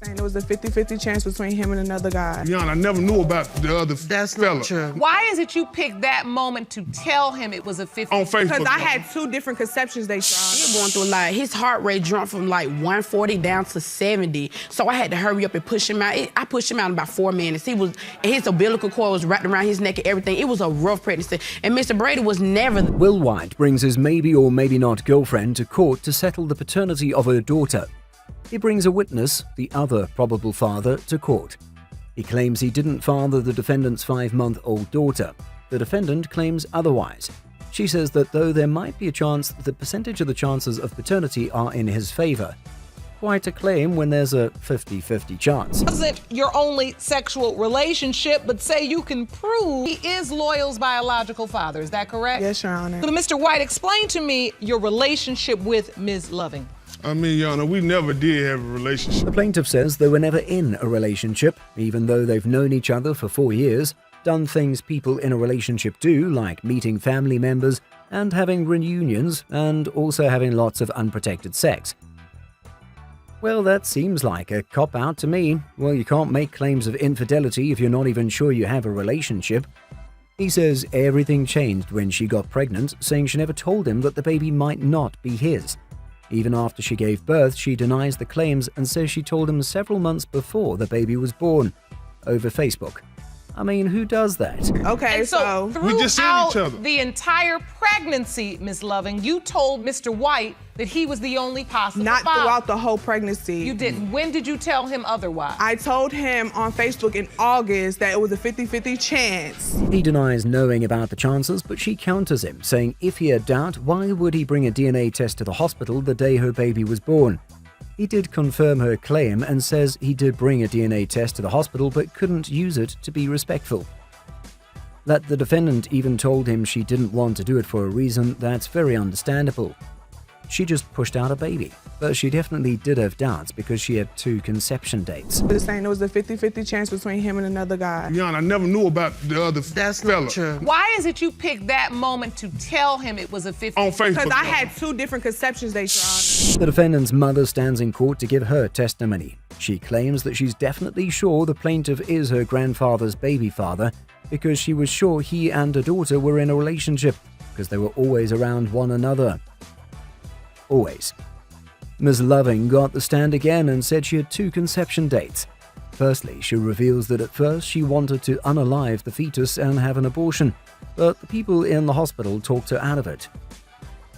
Saying it was a 50-50 chance between him and another guy. I never knew about the other fella. True. Why is it you picked that moment to tell him it was a 50? On Facebook. Because I had two different conceptions they tried. He was going through a lot. His heart rate jumped from like 140 down to 70. So I had to hurry up and push him out. I pushed him out in about 4 minutes. His umbilical cord was wrapped around his neck and everything. It was a rough pregnancy. And Mr. Brady was never... Will White brings his maybe or maybe not girlfriend to court to settle the paternity of her daughter. He brings a witness, the other probable father, to court. He claims he didn't father the defendant's 5-month-old daughter. The defendant claims otherwise. She says that though there might be a chance, the percentage of the chances of paternity are in his favor. Quite a claim when there's a 50-50 chance. It wasn't your only sexual relationship, but say you can prove he is Loyal's biological father. Is that correct? Yes, Your Honor. So, Mr. White, explain to me your relationship with Ms. Loving. Your Honor, we never did have a relationship. The plaintiff says they were never in a relationship, even though they've known each other for 4 years, done things people in a relationship do, like meeting family members and having reunions, and also having lots of unprotected sex. Well, that seems like a cop-out to me. Well, you can't make claims of infidelity if you're not even sure you have a relationship. He says everything changed when she got pregnant, saying she never told him that the baby might not be his. Even after she gave birth, she denies the claims and says she told him several months before the baby was born, over Facebook. I mean, who does that? Okay, And so We just seen each throughout other. the entire pregnancy, Ms. Loving, you told Mr. White that he was the only possible Not father. throughout the whole pregnancy. You didn't. When did you tell him otherwise? I told him on Facebook in August that it was a 50-50 chance. He denies knowing about the chances, but she counters him, saying if he had doubt, why would he bring a DNA test to the hospital the day her baby was born? He did confirm her claim and says he did bring a DNA test to the hospital but couldn't use it to be respectful. That the defendant even told him she didn't want to do it for a reason, that's very understandable. She just pushed out a baby, but she definitely did have doubts because she had 2 conception dates. They're saying it was a 50-50 chance between him and another guy. I never knew about the other fella. True. Why is it you picked that moment to tell him it was a 50? On Facebook. Because I had 2 different conceptions they tried. The defendant's mother stands in court to give her testimony. She claims that she's definitely sure the plaintiff is her grandfather's baby father because she was sure he and her daughter were in a relationship because they were always around one another. Always. Ms. Loving got the stand again and said she had 2 conception dates. Firstly, she reveals that at first she wanted to unalive the fetus and have an abortion, but the people in the hospital talked her out of it.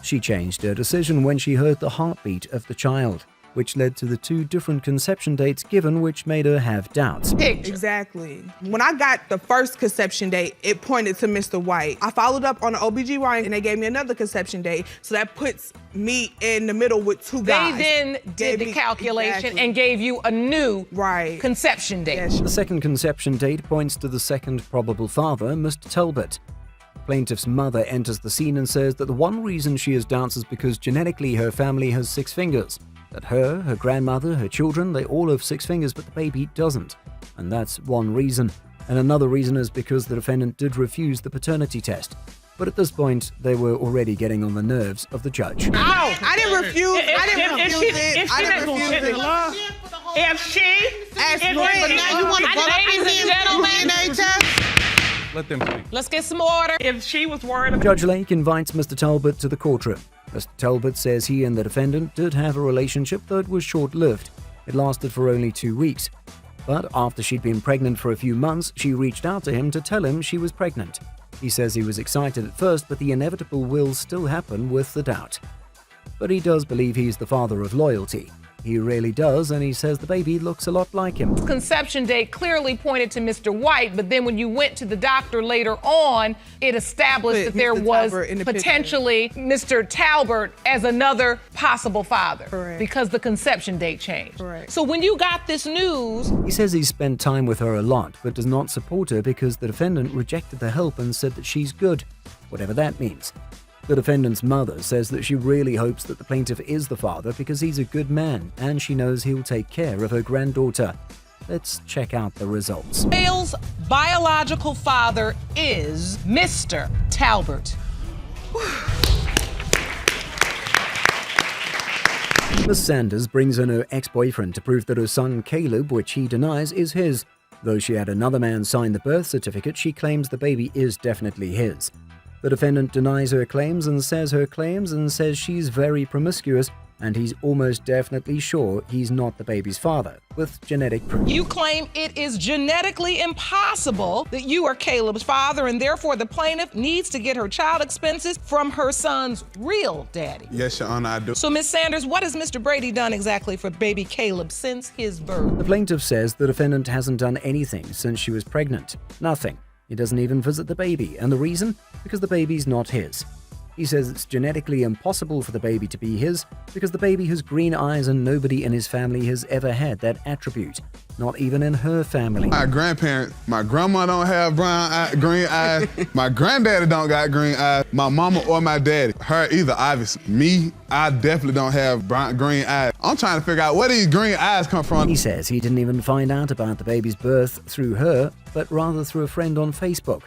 She changed her decision when she heard the heartbeat of the child, which led to the 2 different conception dates given, which made her have doubts. Exactly. When I got the first conception date, it pointed to Mr. White. I followed up on the OBGYN and they gave me another conception date. So that puts me in the middle with 2 guys. They then did the calculation Exactly. and gave you a new Right. conception date. Yes. The second conception date points to the second probable father, Mr. Talbot. Plaintiff's mother enters the scene and says that the one reason she has doubts is because genetically her family has 6 fingers. That her grandmother, her children, they all have 6 fingers, but the baby doesn't. And that's one reason. And another reason is because the defendant did refuse the paternity test. But at this point, they were already getting on the nerves of the judge. I didn't refuse. I didn't refuse it. I didn't refuse it. Now you want to go up in here and DNA test? Let them speak. Let's get some order. If she was worried about Judge Lake invites Mr. Talbot to the courtroom. Mr. Talbot says he and the defendant did have a relationship that was short-lived. It lasted for only 2 weeks. But after she'd been pregnant for a few months, she reached out to him to tell him she was pregnant. He says he was excited at first, but the inevitable will still happen with the doubt. But he does believe he's the father of loyalty. He really does, and he says the baby looks a lot like him. Conception date clearly pointed to Mr. White, but then when you went to the doctor later on, it established that there Mr. was Talbot in the potentially Mr. Talbot as another possible father. Correct. Because the conception date changed. Correct. So when you got this news, He says he's spent time with her a lot, but does not support her because the defendant rejected the help and said that she's good, whatever that means. The defendant's mother says that she really hopes that the plaintiff is the father because he's a good man and she knows he'll take care of her granddaughter. Let's check out the results. Loyal's biological father is Mr. Talbot. Miss Sanders brings in her ex-boyfriend to prove that her son Caleb, which he denies, is his. Though she had another man sign the birth certificate, she claims the baby is definitely his. The defendant denies her claims and says she's very promiscuous, and he's almost definitely sure he's not the baby's father, with genetic proof. You claim it is genetically impossible that you are Caleb's father, and therefore the plaintiff needs to get her child expenses from her son's real daddy. Yes, Your Honor, I do. So, Ms. Sanders, what has Mr. Brady done exactly for baby Caleb since his birth? The plaintiff says the defendant hasn't done anything since she was pregnant. Nothing. He doesn't even visit the baby, and the reason? Because the baby's not his. He says it's genetically impossible for the baby to be his because the baby has green eyes and nobody in his family has ever had that attribute, not even in her family. My grandparents, my grandma don't have green eyes, my granddaddy don't got green eyes, my mama or my daddy, her either, obviously. Me, I definitely don't have green eyes. I'm trying to figure out where these green eyes come from. He says he didn't even find out about the baby's birth through her, but rather through a friend on Facebook.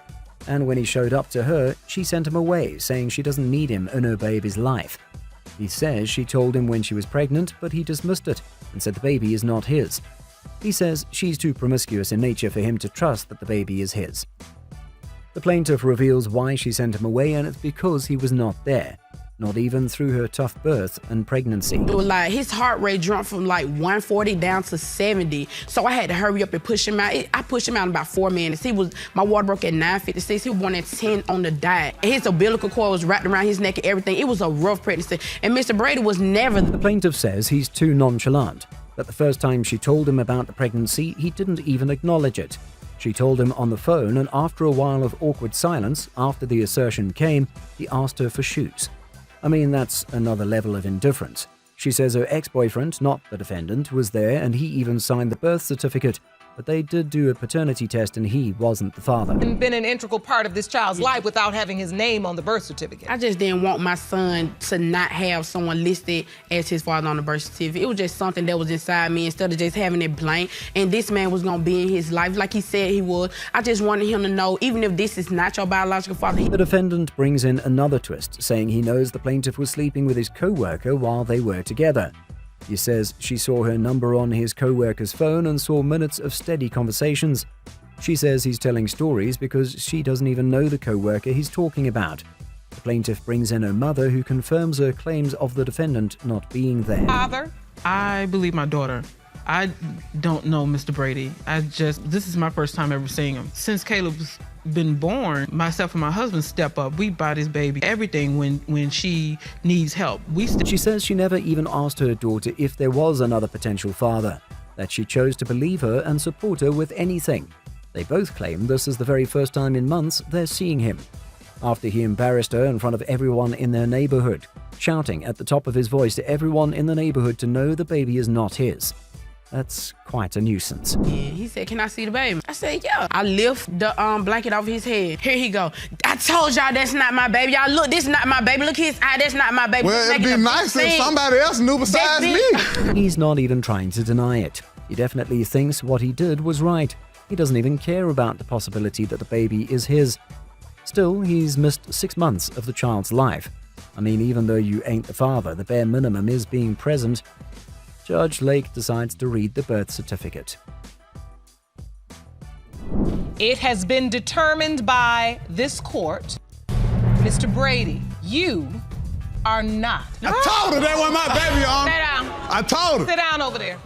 And when he showed up to her, she sent him away, saying she doesn't need him in her baby's life. He says she told him when she was pregnant, but he dismissed it and said the baby is not his. He says she's too promiscuous in nature for him to trust that the baby is his. The plaintiff reveals why she sent him away, and it's because he was not there. Not even through her tough birth and pregnancy. It was like his heart rate jumped from like 140 down to 70. So I had to hurry up and push him out. I pushed him out in about 4 minutes. My water broke at 9:56. He was born at 10 on the dot. His umbilical cord was wrapped around his neck and everything. It was a rough pregnancy. And Mr. Brady was never. The plaintiff says he's too nonchalant, that the first time she told him about the pregnancy, he didn't even acknowledge it. She told him on the phone, and after a while of awkward silence, after the assertion came, he asked her for shoes. I mean, that's another level of indifference. She says her ex-boyfriend, not the defendant, was there and he even signed the birth certificate, but they did do a paternity test and he wasn't the father. And been an integral part of this child's life without having his name on the birth certificate. I just didn't want my son to not have someone listed as his father on the birth certificate. It was just something that was inside me instead of just having it blank. And this man was gonna be in his life like he said he would. I just wanted him to know, even if this is not your biological father. The defendant brings in another twist, saying he knows the plaintiff was sleeping with his co-worker while they were together. He says she saw her number on his co-worker's phone and saw minutes of steady conversations. She says he's telling stories because she doesn't even know the co-worker he's talking about. The plaintiff brings in her mother, who confirms her claims of the defendant not being there. Father? I believe my daughter. I don't know Mr. Brady. This is my first time ever seeing him. Since Caleb's been born, myself and my husband step up. We buy this baby everything when she needs help. She says she never even asked her daughter if there was another potential father, that she chose to believe her and support her with anything. They both claim this is the very first time in months they're seeing him, after he embarrassed her in front of everyone in their neighborhood, shouting at the top of his voice to everyone in the neighborhood to know the baby is not his. That's quite a nuisance. Yeah, he said, "Can I see the baby?" I said, "Yeah." I lift the blanket off his head. Here he go. "I told y'all that's not my baby. Y'all look, this not my baby. Look his eye, that's not my baby." Well, it'd be nice if somebody else knew besides me. He's not even trying to deny it. He definitely thinks what he did was right. He doesn't even care about the possibility that the baby is his. Still, he's missed 6 months of the child's life. I mean, even though you ain't the father, the bare minimum is being present. Judge Lake decides to read the birth certificate. It has been determined by this court, Mr. Brady, you are not. I told her that wasn't my baby, Your Honor. Sit down. I told her. Sit down over there.